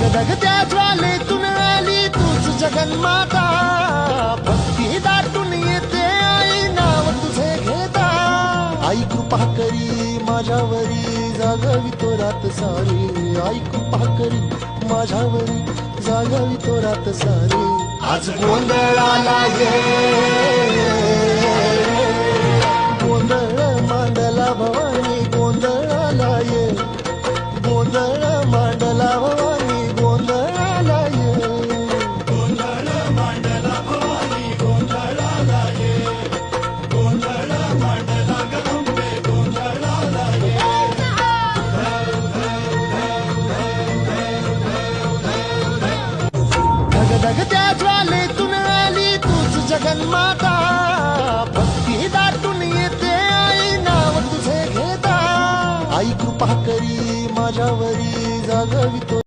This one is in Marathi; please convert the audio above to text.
धगधगत्या ज्वालेतून आली तूच जगन्माता, भक्ती दाटून येते आई नाव तुझे घेता. आई कृपा करी माझ्यावरी जागावी तो रात सारी, आई कृपा करी माझ्यावरी जागावी तो रात सारी. आज गोंधळाला ये, गोंधळ मांडला भवानी गोंधळाला ये, गोंधळ मांडला भवानी गोंधळाला ये, गोंधळ मांडला भवानी गोंधळाला ये, गोंधळ मांडला गंगे गोंधळाला ये. धगधगत्या ज्वालेतून आली तूच जगन्माता, भक्ती दाटून येते आई नाव तुझे घेता. आई कृपा करी माझ्यावरी जागावी तो